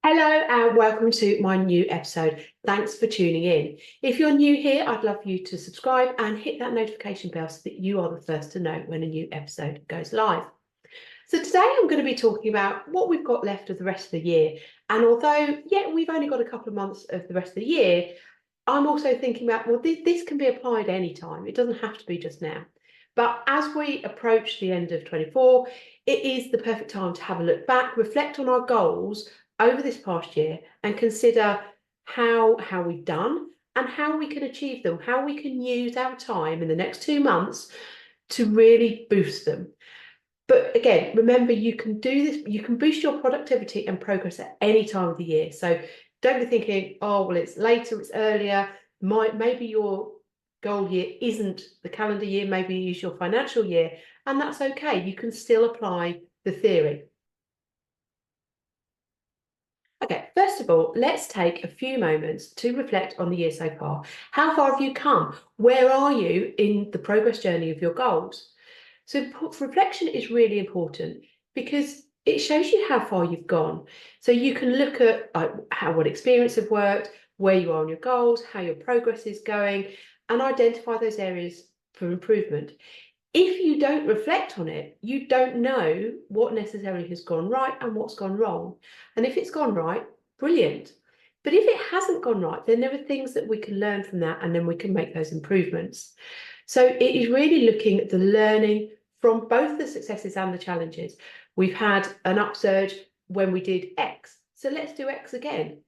Hello and welcome to my new episode. Thanks for tuning in. If you're new here, I'd love you to subscribe and hit that notification bell so that you are the first to know when a new episode goes live. So today I'm going to be talking about what we've got left of the rest of the year. And although, we've only got a couple of months of the rest of the year, I'm also thinking about, well, this can be applied any time. It doesn't have to be just now. But as we approach the end of 24, it is the perfect time to have a look back, reflect on our goals over this past year and consider how we've done and how we can achieve them, how we can use our time in the next 2 months to really boost them. But again, remember, you can do this, you can boost your productivity and progress at any time of the year. So don't be thinking, oh, well, it's later, it's earlier. Maybe your goal year isn't the calendar year, maybe it's your financial year, and that's okay. You can still apply the theory. Okay, first of all, let's take a few moments to reflect on the year so far. How far have you come? Where are you in the progress journey of your goals? So reflection is really important because it shows you how far you've gone. So you can look at what experience have worked, where you are on your goals, how your progress is going, and identify those areas for improvement. If you don't reflect on it, you don't know what necessarily has gone right and what's gone wrong. And if it's gone right, brilliant. But if it hasn't gone right, then there are things that we can learn from that and then we can make those improvements. So it is really looking at the learning from both the successes and the challenges. We've had an upsurge when we did X, so let's do X again.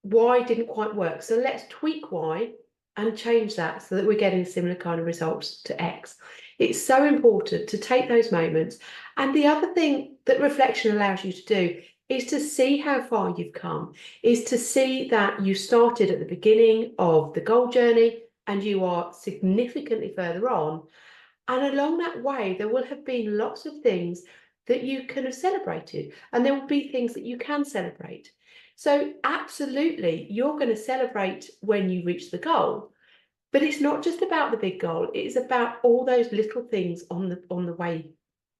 Y didn't quite work, so let's tweak Y and change that so that we're getting similar kind of results to X. It's so important to take those moments. And the other thing that reflection allows you to do is to see how far you've come, is to see that you started at the beginning of the goal journey and you are significantly further on. And along that way, there will have been lots of things that you can have celebrated, and there will be things that you can celebrate. So absolutely, you're going to celebrate when you reach the goal, but it's not just about the big goal. It's about all those little things on the way,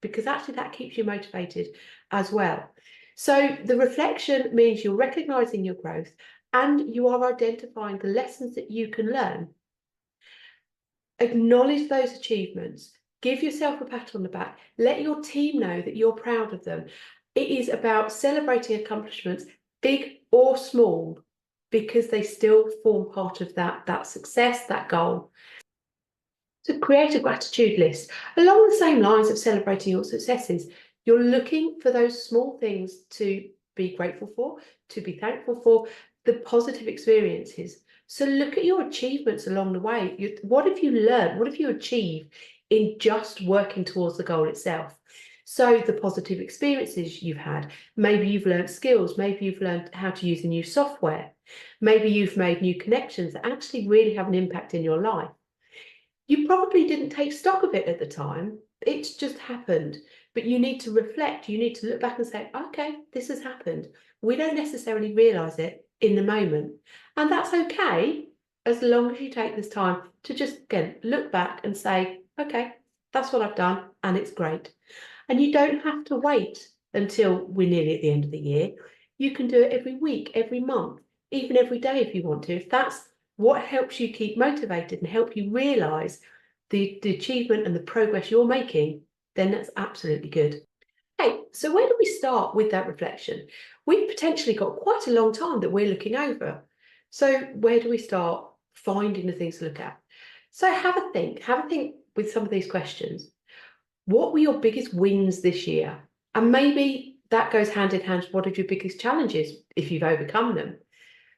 because actually that keeps you motivated as well. So the reflection means you're recognizing your growth and you are identifying the lessons that you can learn. Acknowledge those achievements. Give yourself a pat on the back. Let your team know that you're proud of them. It is about celebrating accomplishments, big or small, because they still form part of that success, that goal. So create a gratitude list. Along the same lines of celebrating your successes, you're looking for those small things to be grateful for, to be thankful for, the positive experiences. So look at your achievements along the way. What have you learned? What have you achieved in just working towards the goal itself? So the positive experiences you've had, maybe you've learned skills, maybe you've learned how to use a new software, maybe you've made new connections that actually really have an impact in your life. You probably didn't take stock of it at the time, it's just happened, but you need to reflect, you need to look back and say, okay, this has happened. We don't necessarily realise it in the moment, and that's okay, as long as you take this time to just, again, look back and say, okay, that's what I've done, and it's great. And you don't have to wait until we're nearly at the end of the year. You can do it every week, every month, even every day if you want to. If that's what helps you keep motivated and help you realise the achievement and the progress you're making, then that's absolutely good. Okay, so where do we start with that reflection? We've potentially got quite a long time that we're looking over. So where do we start finding the things to look at? So have a think with some of these questions. What were your biggest wins this year? And maybe that goes hand in hand with what are your biggest challenges if you've overcome them.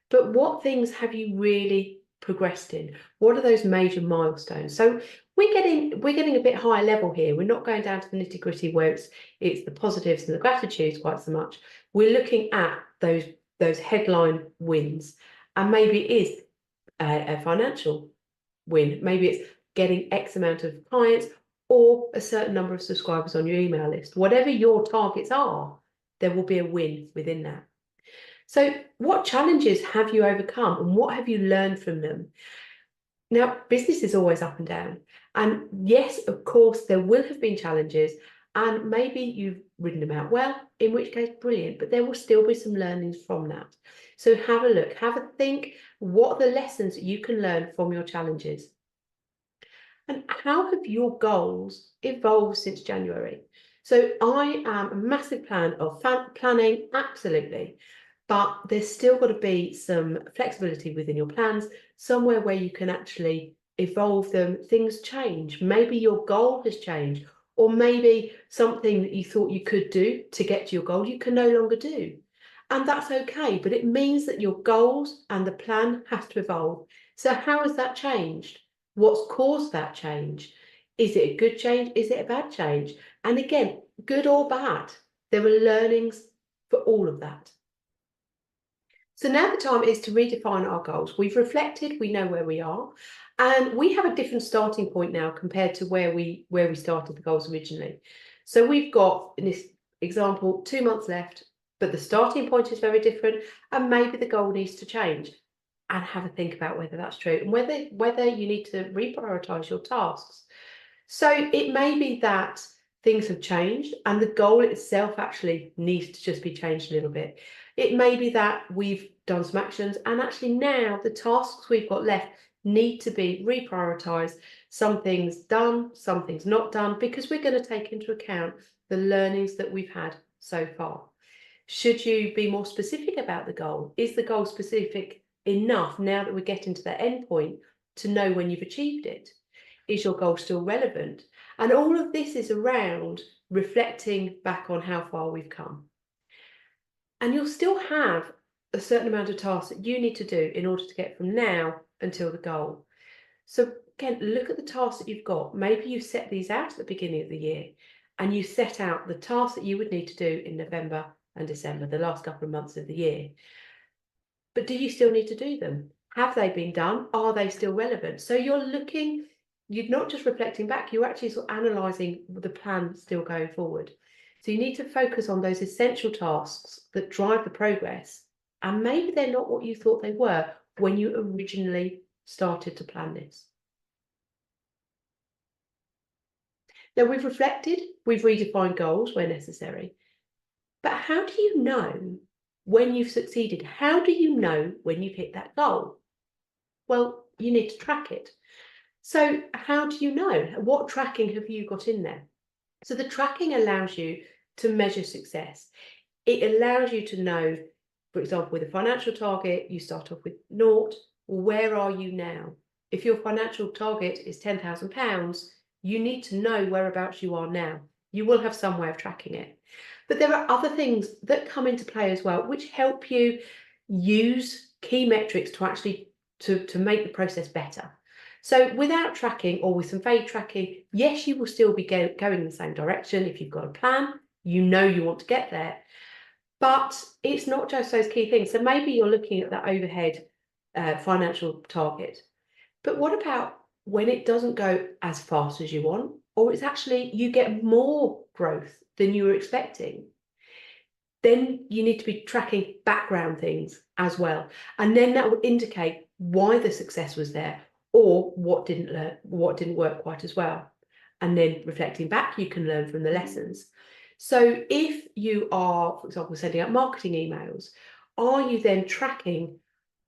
But what things have you really progressed in? What are those major milestones? So we're getting a bit higher level here. We're not going down to the nitty-gritty where it's the positives and the gratitudes quite so much. We're looking at those headline wins. And maybe it is a financial win. Maybe it's getting X amount of clients or a certain number of subscribers on your email list. Whatever your targets are, there will be a win within that. So what challenges have you overcome and what have you learned from them? Now, business is always up and down. And yes, of course, there will have been challenges And maybe you've written them out well, in which case, brilliant, but there will still be some learnings from that. So have a look, have a think, what are the lessons that you can learn from your challenges? And how have your goals evolved since January? So I am a massive fan of planning, absolutely, but there's still got to be some flexibility within your plans, somewhere where you can actually evolve them. Things change. Maybe your goal has changed, or maybe something that you thought you could do to get to your goal, you can no longer do. And that's okay, but it means that your goals and the plan has to evolve. So how has that changed? What's caused that change? Is it a good change? Is it a bad change? And again, good or bad, there are learnings for all of that. So now the time is to redefine our goals. We've reflected, we know where we are, and we have a different starting point now compared to where we started the goals originally. So we've got, in this example, 2 months left, but the starting point is very different, and maybe the goal needs to change. And have a think about whether that's true and whether you need to reprioritize your tasks. So it may be that things have changed and the goal itself actually needs to just be changed a little bit. It may be that we've done some actions and actually now the tasks we've got left need to be reprioritized. Some things done, some things not done, because we're going to take into account the learnings that we've had so far. Should you be more specific about the goal? Is the goal specific enough now that we're getting to that end point to know when you've achieved it? Is your goal still relevant? And all of this is around reflecting back on how far we've come. And you'll still have a certain amount of tasks that you need to do in order to get from now until the goal. So again, look at the tasks that you've got. Maybe you set these out at the beginning of the year and you set out the tasks that you would need to do in November and December, the last couple of months of the year. But do you still need to do them? Have they been done? Are they still relevant? So you're not just reflecting back, you're actually sort of analysing the plan still going forward. So you need to focus on those essential tasks that drive the progress. And maybe they're not what you thought they were when you originally started to plan this. Now we've reflected, we've redefined goals where necessary. But how do you know when you've succeeded? How do you know when you've hit that goal? Well, you need to track it. So how do you know? What tracking have you got in there? So the tracking allows you to measure success. It allows you to know, for example, with a financial target, you start off with naught. Where are you now? If your financial target is £10,000, you need to know whereabouts you are now. You will have some way of tracking it. But there are other things that come into play as well, which help you use key metrics to actually to make the process better. So without tracking or with some vague tracking, yes, you will still be going in the same direction. If you've got a plan, you know you want to get there. But it's not just those key things. So maybe you're looking at that overhead financial target. But what about when it doesn't go as fast as you want, or it's actually you get more growth than you were expecting? Then you need to be tracking background things as well. And then that will indicate why the success was there or what didn't work quite as well. And then reflecting back, you can learn from the lessons. So if you are, for example, sending out marketing emails, are you then tracking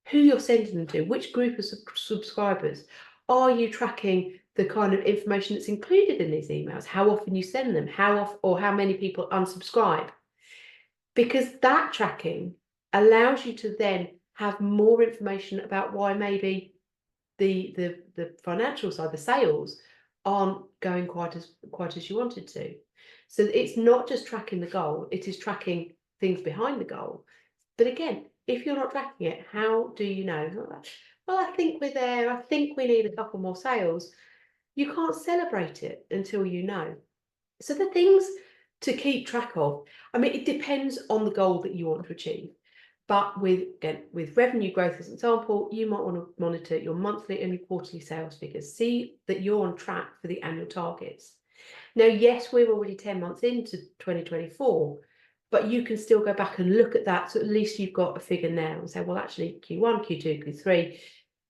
who you're sending them to, which group of subscribers? Are you tracking the kind of information that's included in these emails, how often you send them, how often or how many people unsubscribe? Because that tracking allows you to then have more information about why maybe the financial side, the sales, aren't going quite as you wanted to. So it's not just tracking the goal, it is tracking things behind the goal. But again, if you're not tracking it, how do you know? Well, I think we're there, I think we need a couple more sales. You can't celebrate it until you know. So the things to keep track of, I mean, it depends on the goal that you want to achieve. But with revenue growth as an example, you might want to monitor your monthly and your quarterly sales figures. See that you're on track for the annual targets. Now, yes, we're already 10 months into 2024, but you can still go back and look at that. So at least you've got a figure now and say, well, actually, Q1, Q2, Q3,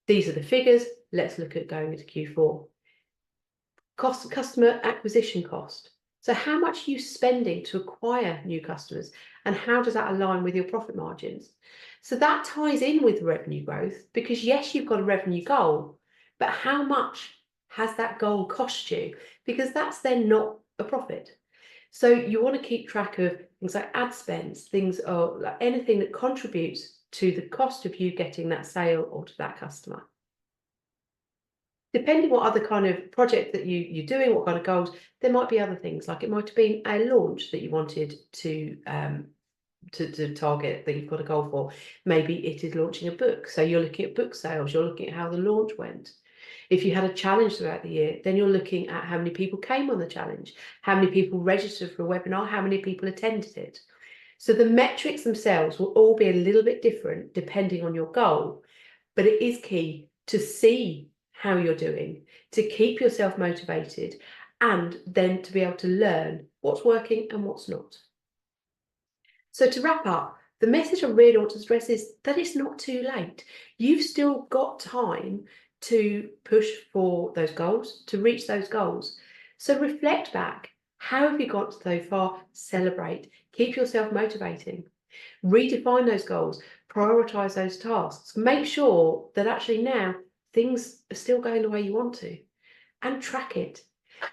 these are the figures. Let's look at going into Q4. Customer acquisition cost. So how much are you spending to acquire new customers, and how does that align with your profit margins? So that ties in with revenue growth, because yes, you've got a revenue goal, but how much has that goal cost you? Because that's then not a profit. So you want to keep track of things like ad spends, things or like anything that contributes to the cost of you getting that sale or to that customer. Depending what other kind of project that you're doing, what kind of goals, there might be other things, like it might have been a launch that you wanted to target, that you've got a goal for. Maybe it is launching a book, so you're looking at book sales, you're looking at how the launch went. If you had a challenge throughout the year, then you're looking at how many people came on the challenge, how many people registered for a webinar, how many people attended it. So the metrics themselves will all be a little bit different depending on your goal, but it is key to see how you're doing, to keep yourself motivated, and then to be able to learn what's working and what's not. So to wrap up, the message I really want to stress is that it's not too late. You've still got time to push for those goals, to reach those goals. So reflect back. How have you got so far? Celebrate. Keep yourself motivating. Redefine those goals. Prioritize those tasks. Make sure that actually now things are still going the way you want to, and track it.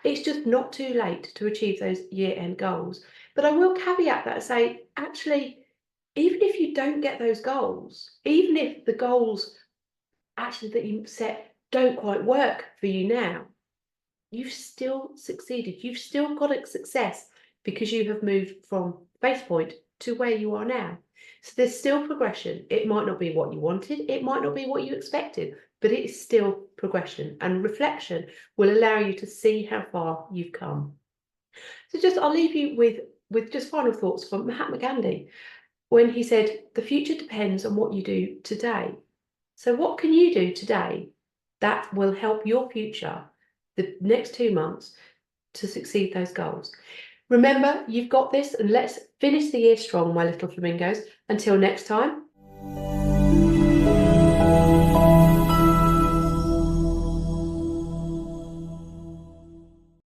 It's just not too late to achieve those year-end goals. But I will caveat that and say, actually, even if you don't get those goals, even if the goals actually that you set don't quite work for you now, you've still succeeded. You've still got a success because you have moved from base point to where you are now. So there's still progression. It might not be what you wanted, it might not be what you expected, but it is still progression, and reflection will allow you to see how far you've come. So I'll leave you with just final thoughts from Mahatma Gandhi, when he said, the future depends on what you do today. So what can you do today that will help your future, the next 2 months, to succeed those goals? Remember, you've got this, and let's finish the year strong, my little flamingos. Until next time,